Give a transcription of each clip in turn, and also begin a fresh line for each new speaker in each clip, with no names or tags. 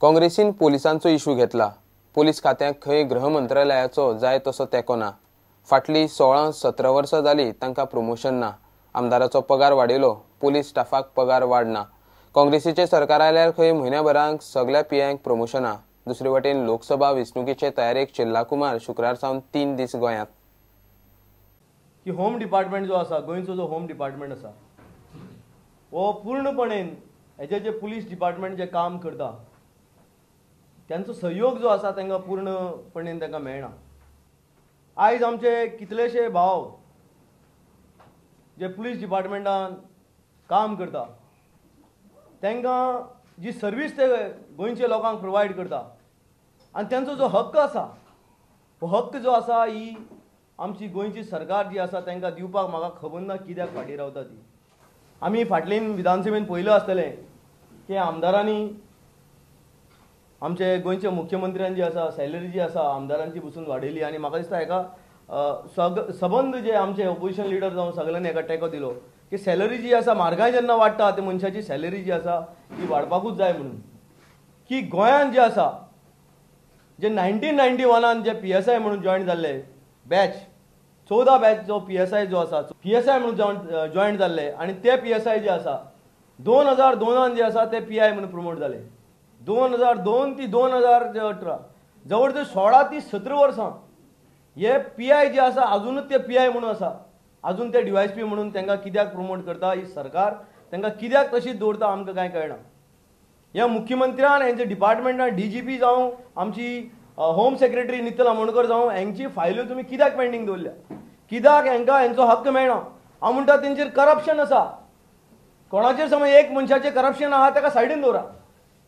काँग्रेसीन पोलिसांचो इशू घेतला। पोलीस खात्याक खंय गृह मंत्रालयाचो जाय तसो तेंको ना। फाटली 16-17 वर्सां जाली तांकां प्रमोशन ना। आमदाराचो पगार वाडयलो, पोलीस स्टाफाक पगार वाडना। काँग्रेसीचे सरकार आयल्यार खंय म्हयन्याभरांक सगळ्या पीआयक प्रमोशनां। दुसरे वटेन लोकसभा वेंचणुकेचे तयारेक शिल्ला कुमार शुक्रार सावन 3 दीस गोंयांत।
की होम डिपार्टमेंट जो आसा, गोंयचो जो होम डिपार्टमेंट आसा, वो पूर्णपणेन हेजे जे पुलीस डिपार्टमेंट जे काम करता त्यांचो सहयोग जो आसा तांकां पूर्णपणेन तांकां मेळना। आयज आमचे कितलेशे भाव जे पुलीस डिपार्टमेंटान काम करता तांकां जी सर्वीस ते गोंयचे लोकांक प्रोवायड करता आनी त्यांचो जो हक्क आसा, हो हक्क जो आसा ही आमची गोंयची सरकार जी आसा तांकां दिवपाक म्हाका खबर ना कित्याक फाटीं रावता ती। आमी फाटलीन विधानसभेन पयलें आसतलें की आमदारांनी आमचे गोंयचे मुख्यमंत्र्यान जी आसा सॅलरी जी आसा आमदारांची बसून वाडयली आनी म्हाका दिसता हेका सबंद जे आमचे ऑपोजिशन लिडर जावन सगळ्यांनी हेका टेको दिलो की सॅलरी जी आसा म्हारगाय जेन्ना वाडटा ते मनशाची सॅलरी जी आसा ती वाडपाकूच जाय म्हणून। की गोंयांत जे आसा जे 1991 जे PSI म्हणून जॉयन जाल्ले बॅच 14 बॅच जो PSI जो आसा PSI म्हणून जॉयन जाल्ले आनी ते PSI जे आसा 2002 जे आसा ते PI म्हणून प्रमोट जाले। 2002 ती 2018 जवळ जवळ 16 ती 17 वर्सां हे PI जे आसा अजूनच ते PI म्हणून आसा, अजून ते DYSP म्हणून तांकां कित्याक प्रमोट करता ही सरकार तांकां कित्याक तशीच दवरता आमकां कांय कळना। ह्या मुख्यमंत्र्यान हेंचे डिपार्टमेंटान DGP जावं आमची होम सेक्रेटरी नितल आमोणकर जावं हेंची फायल्यो तुमी कित्याक पेंडींग दवरल्या, कित्याक हेंकां हेंचो हक्क मेळना। हांव म्हणटा तेंचेर करप्शन आसा, कोणाचेर समज एक मनशाचें करप्शन आहा ताका सायडीन दवरा,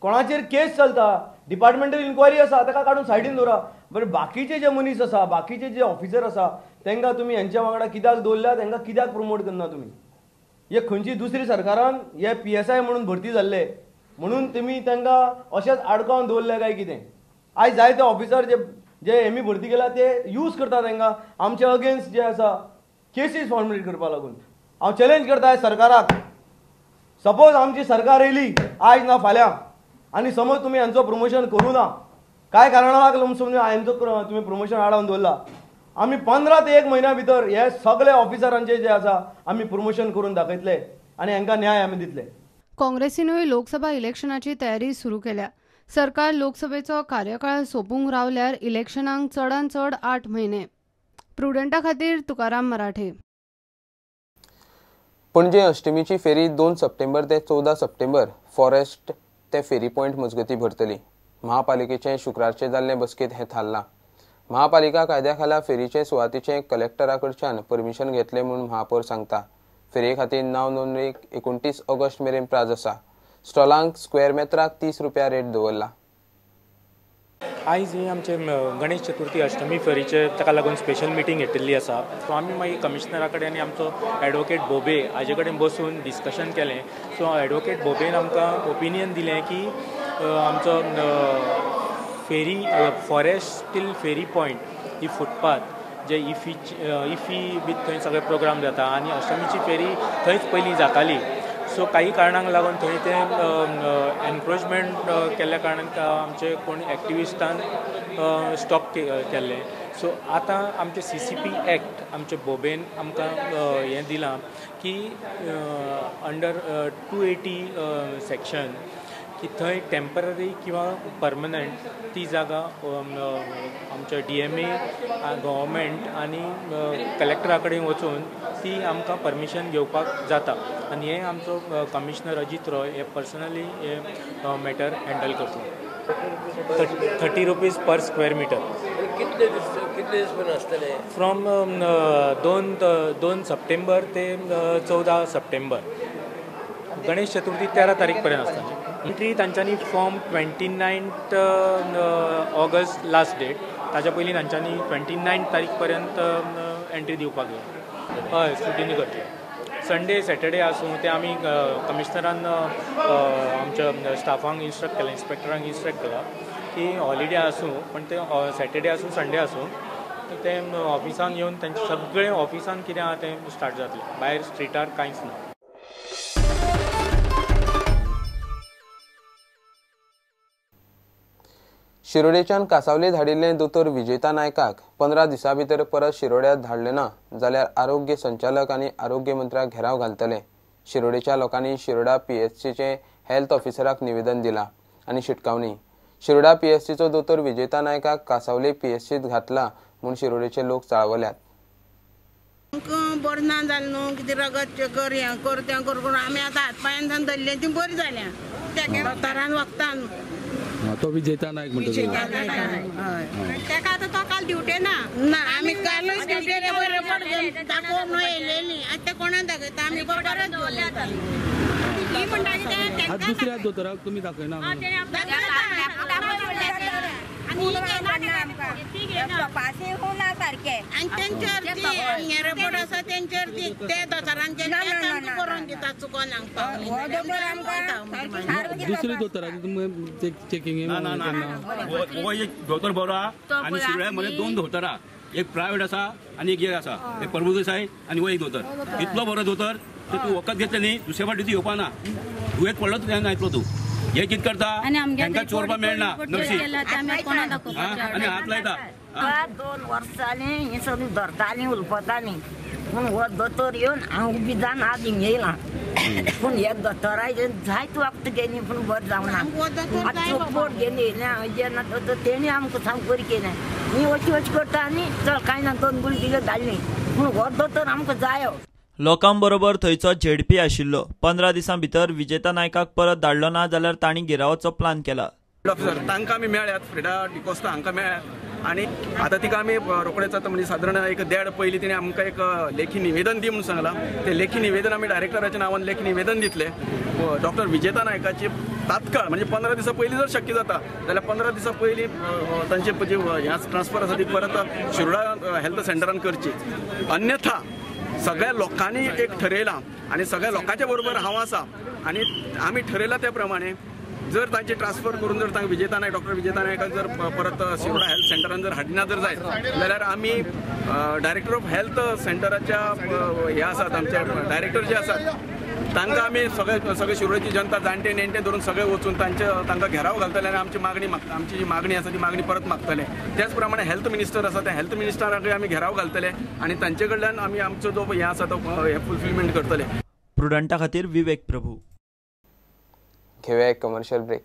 कोणाचेर केस चलता डिपार्टमेंटल इन्क्वायरी आसा ताका काडून सायडीन दवरा। बरें बाकीचे जे मनीस आसा बाकीचे जे ऑफिसर आसा तांकां तुमी हेंच्या वांगडा कित्याक दवरल्या, तांकां कित्याक प्रमोट करना तुमी। हे खंयची दुसरी सरकारान हे PSI म्हणून भरती जाल्ले म्हणून तुमी तांकां अशेंच आडकावन दवरले काय कितें। आयज जायते ऑफिसर जे एमी भरती केला ते यूज करता तांकां आमचे अगेन्स्ट जे आसा केसीस फॉर्मुलेट करपा लागून। हांव चॅलेंज करता सरकाराक, सपोज आमची सरकार येयली आयज ना फाल्यां आनी समज तुमी हांचो प्रमोशन करूं ना, काय कारणाक लागून समज हांचो तुमी प्रमोशन आडावन दवरला, आमी 15 ते 1 म्हयन्या भितर हे सगळे ऑफिसरांचे जे आसा आमी प्रमोशन करून दाखयतले आनी हांकां न्याय आमी दितले।
काँग्रेसीनूय लोकसभा इलेक्शनाची तयारी सुरू केल्या। सरकार लोकसभेचो कार्यकाळ सोंपूंक रावल्यार इलेक्शनाक चडांत चड 8 म्हयने। प्रुडंटा खातीर तुकाराम मराठे।
पणजे अष्टमीची फेरी 2 सप्टेंबर ते 14 सप्टेंबर फॉरेस्ट ते फेरी पॉयंट मजगती भरतली। महापालिकेचे शुक्रारचे जाल्ले बसकेत हे थारला। महापालिका कायद्या खाला फेरीचे सुवातीचे कलेक्टरा कडच्यान परमिशन घेतले म्हणून महापौर सांगता। फेरी खातीर नाव नोंदणीक 29 ऑगस्ट मेरेन प्राज आसा। स्टॉलांक स्क्वेअर मेत्राक 30 रुपया रेट दवरला।
आयज ही आमचे गणेश चतुर्थी अष्टमी फेरीचे ताका लागून स्पेशल मिटींग घेतिल्ली आसा। सो आमी मागीर कमिशनरा कडेन आनी आमचो एडवोकेट बोबे हाजे कडेन बसून डिस्कशन केलें। सो एडवोकेट बोबेन आमकां ओपिनियन दिलें की आमचो फेरी फॉरेस्ट टील फेरी पॉयंट ही फुटपाथ जे इफी बी थंय सगळे प्रोग्राम जाता आनी अष्टमीची फेरी थंयच पयलीं जाताली। सो काही कारणांक लागून थंय ते एनक्रोचमेंट केल्ल्या कारणान आमचे कोण एक्टिविस्टान स्टॉप केल्ले। सो आतां आमचे CCP एक्ट आमचे बोबेन आमकां हें दिलां की अंडर 280 सेक्शन की थंय टेम्पररी किंवा परमनंट ती जागा आमच्या DMA गव्हर्मेंट आनी कलेक्टरा कडेन वचून ती आमकां परमिशन घेवपाक जाता आनी हें आमचो कमिशनर अजीत रॉय हे पर्सनली हे मॅटर हँडल करता। 30 रुपीज पर स्क्वेअर मीटर।
कितले दीस पण आसतले?
फ्रॉम 2 सप्टेंबर ते 14 सप्टेंबर। गणेश चतुर्थी 13 तारीख पर्यंत आसता। एंट्री तांच्यांनी फॉर्म 29 ऑगस्ट लास्ट डेट, ताच्या पयलीं तांच्यांनी 29 तारीख पर्यंत एंट्री दिवपाक जाय। हय स्क्रुटिनी करतले। संडे सॅटर्डे आसूं ते आमी कमिशनरान आमच्या स्टाफांक इन्स्ट्रक्ट केलां, इन्स्पेक्टरांक इन्स्ट्रक्ट केलां की हॉलिडे आसूं पण ते सॅटर्डे आसूं संडे आसूं ते ऑफिसान येवन तेंचे सगळे ऑफिसान कितें आहा तें स्टार्ट जातलें, भायर स्ट्रिटार कांयच ना।
शिरोडेच्यान कासावले धाडिल्ले दोतोर विजेता नायकाक 15 दिसां भितर परत शिरोड्यात धाडले ना जाल्यार आरोग्य संचालक आनी आरोग्य मंत्र्याक घेराव घालतले. शिरोडेच्या लोकांनी शिरोडा PSCचे हेल्थ ऑफिसराक निवेदन दिला आनी शिटकावणी. शिरोडा PSCचो दोतोर विजेता नायकाक कासावले PSCत घातला म्हूण शिरोडेचे लोक चाळवल्यात.
बरें ना जालें न्हू कितें रगत चेक कर हें कर तें कर करून आमी आतां हात पांयान जावन धरलें ती बरी जाल्या दोतोरान वखदान.
तो विजेता नायक म्हणटा
तेका आतां तो काल ड्युटे ना आमी कालूच ड्युटेर बरें घेवन दाखोवन येयलेलीं आतां ते कोणाक दाखयता आमी बरोबर दवरले आतां. ही म्हणटा कितें
आज दुसऱ्या दोतोराक तुमी दाखयना
आनी तेंचेर ती रिपोर्ट आसा तेंचेर ती ते दोतोरांचे करून दिता चुकोन
दुसरी दोतोराक तुमी चेकिंग
हो एक दोतोर बरो आहा आनी शिरोड्या मध्ये 2 दोतोर आहा. एक प्रायवेट आसा आनी एक आसा एक परमदेसाय आनी हो एक दोतोर. इतलो बरो दोतोर तूं वखद घेतले न्ही दुसऱ्या फावटी तूं येवपाना दुयेंत पडलो तुवें नायतलो तूं. हे कितें करता तांकां चोरपा मेळना नर्सी आनी हात लायता.
2 वर्सांनी ही सगळी धरताली उलपताली पूण हो दोतोर येवन हांव उबी जावन आज हिंग येयलां पूण हे दोतोराचे जायत वखद गेली पूण बरें जावना. आतां चोपट गेली जेन्ना दोतोर तेणी आमकां सामको बरी केलें. ही वच करता आनी चल कांय ना 2 गुळी दिल्यो धाडली पूण हो दोतोर आमकां जायो.
लोकांबरोबर थंयचो झेडपी आशिल्लो. 15 दिसां भितर विजेता नायकाक परत धाडलो ना जाल्यार तांणी गिरावचो प्लान केला.
ऑफिसर तांकां आमी मेळ्यात फ्रिडा डिकोस्ता हांकां मेळ्यात आनी आतां तिका आमी रोखडेच आतां म्हणजे सादारण एक देड पयलीं तिणें आमकां एक लेखी निवेदन दी म्हणून सांगलां. ते लेखी निवेदन आमी डायरेक्टराच्या नांवान लेखी निवेदन दितले. डॉक्टर विजेता नायकाची तात्काळ म्हणजे 15 दिसां पयलीं जर शक्य जाता जाल्यार 15 दिसां पयलीं तांचे जे ह्या ट्रान्सफर आसा ती परत शिरोडा हेल्थ सेंटरान करची. अन्यथा सगळ्या लोकांनी एक ठरयलां आनी सगळ्या लोकांच्या बरोबर हांव आसा आनी आमी ठरयलां त्या प्रमाणे जर तांचे ट्रान्सफर करून जर तांकां विजेता नायक डॉक्टर विजेता नायकाक जर परत शिरोडा हेल्थ सेंटरान जर हाडिना जर जायत जाल्यार आमी डायरेक्टर ऑफ हेल्थ सेंटराच्या हे आसात आमचे डायरेक्टर जे आसात तांकां आमी सगळे शिरोडेची जनता जाणटे नेणटे धरून सगळे वचून तांकां घेराव घालतले आनी आमची जी मागणी आसा ती मागणी परत मागतले. त्याच प्रमाणे हेल्थ मिनिस्टर आसा त्या हेल्थ मिनिस्टराकय आमी घेराव घालतले आनी तांचे कडल्यान आमी आमचो जो हे आसा तो हे फुलफिलमेंट करतले.
प्रुडंटा खातीर विवेक प्रभू.
घेऊया एक कमर्शियल ब्रेक.